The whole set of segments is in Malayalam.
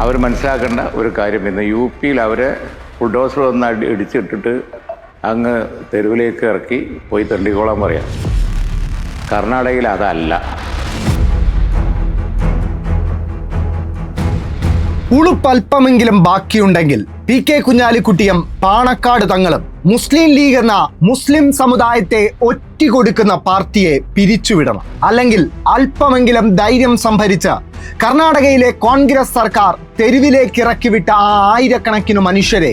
അവർ മനസ്സിലാക്കേണ്ട ഒരു കാര്യം, ഇന്ന് യു പിയിൽ അവരെ ബുൾഡോസർ ഒന്ന് ഇടിച്ചിട്ടിട്ട് അങ്ങ് തെരുവിലേക്ക് ഇറക്കി പോയി തള്ളിക്കോളാൻ പറയാം. കർണാടകയിൽ അതല്ല. ഉളുപ്പൽപ്പമെങ്കിലും ബാക്കിയുണ്ടെങ്കിൽ പി കെ കുഞ്ഞാലിക്കുട്ടിയും പാണക്കാട് തങ്ങളും മുസ്ലിം ലീഗ് എന്ന മുസ്ലിം സമുദായത്തെ ഒറ്റിക്കൊടുക്കുന്ന പാർട്ടിയെ പിരിച്ചുവിടണം. അല്ലെങ്കിൽ അല്പമെങ്കിലും ധൈര്യം സംഭരിച്ച് കർണാടകയിലെ കോൺഗ്രസ് സർക്കാർ തെരുവിലേക്ക് ഇറക്കിവിട്ട ആ ആയിരക്കണക്കിന് മനുഷ്യരെ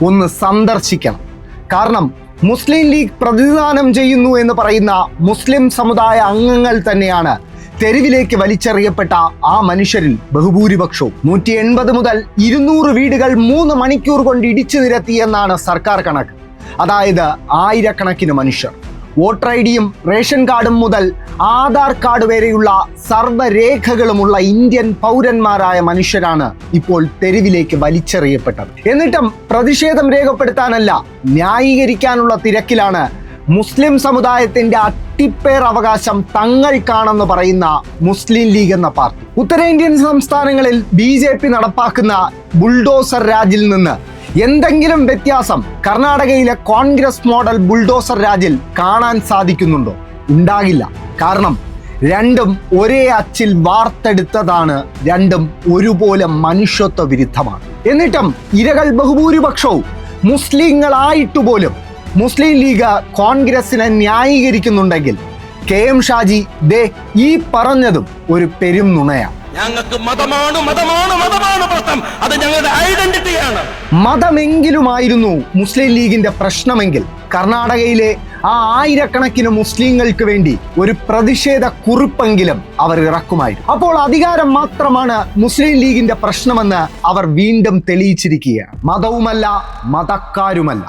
ഒന്ന് സന്ദർശിക്കണം. കാരണം മുസ്ലിം ലീഗ് പ്രതിദാനം ചെയ്യുന്നു എന്ന് പറയുന്ന മുസ്ലിം സമുദായ അംഗങ്ങൾ തന്നെയാണ് തെരുവിലേക്ക് വലിച്ചെറിയപ്പെട്ട ആ മനുഷ്യരിൽ ബഹുഭൂരിപക്ഷവും. 180 മുതൽ 200 വീടുകൾ 3 മണിക്കൂർ കൊണ്ട് ഇടിച്ചു നിരത്തി എന്നാണ് സർക്കാർ കണക്ക്. അതായത് ആയിരക്കണക്കിന് മനുഷ്യർ. വോട്ടർ ഐ ഡിയും റേഷൻ കാർഡും മുതൽ ആധാർ കാർഡ് വരെയുള്ള സർവ്വരേഖകളുമുള്ള ഇന്ത്യൻ പൗരന്മാരായ മനുഷ്യരാണ് ഇപ്പോൾ തെരുവിലേക്ക് വലിച്ചെറിയപ്പെട്ടത്. എന്നിട്ടും പ്രതിഷേധം രേഖപ്പെടുത്താനല്ല, ന്യായീകരിക്കാനുള്ള തിരക്കിലാണ് മുസ്ലിം സമുദായത്തിന്റെ അട്ടിപ്പേർ അവകാശം തങ്ങൾക്കാണെന്ന് പറയുന്ന മുസ്ലിം ലീഗ് എന്ന പാർട്ടി. ഉത്തരേന്ത്യൻ സംസ്ഥാനങ്ങളിൽ BJP നടപ്പാക്കുന്ന ബുൾഡോസർ രാജിൽ നിന്ന് എന്തെങ്കിലും വ്യത്യാസം കർണാടകയിലെ കോൺഗ്രസ് മോഡൽ ബുൾഡോസർ രാജിൽ കാണാൻ സാധിക്കുന്നുണ്ടോ? ഉണ്ടാകില്ല. കാരണം രണ്ടും ഒരേ അച്ചിൽ വാർത്തെടുത്തതാണ്, രണ്ടും ഒരുപോലെ മനുഷ്യത്വ വിരുദ്ധമാണ്. എന്നിട്ടും ഇരകൾ ബഹുഭൂരിപക്ഷവും മുസ്ലിങ്ങളായിട്ടുപോലും മുസ്ലിം ലീഗ് കോൺഗ്രസിനെ ന്യായീകരിക്കുന്നുണ്ടെങ്കിൽ KM ഷാജി ദേ ഈ പറഞ്ഞതും ഒരു പെരും നുണയാണ്. ഞങ്ങൾക്ക് മതമാണ് മതമാണ് മതമാണ് പ്രശ്നം, അത് ഞങ്ങളുടെ ഐഡന്റിറ്റിയാണ്. മതമെങ്കിലുമായിരുന്നു മുസ്ലിം ലീഗിന്റെ പ്രശ്നമെങ്കിൽ കർണാടകയിലെ ആ ആയിരക്കണക്കിന് മുസ്ലിങ്ങൾക്ക് വേണ്ടി ഒരു പ്രതിഷേധ കുറിപ്പെങ്കിലും അവർ ഇറക്കുമായിരുന്നു. അപ്പോൾ അധികാരം മാത്രമാണ് മുസ്ലിം ലീഗിന്റെ പ്രശ്നമെന്ന് അവർ വീണ്ടും തെളിയിച്ചിരിക്കുകയാണ്. മതവുമല്ല, മതക്കാരുമല്ല.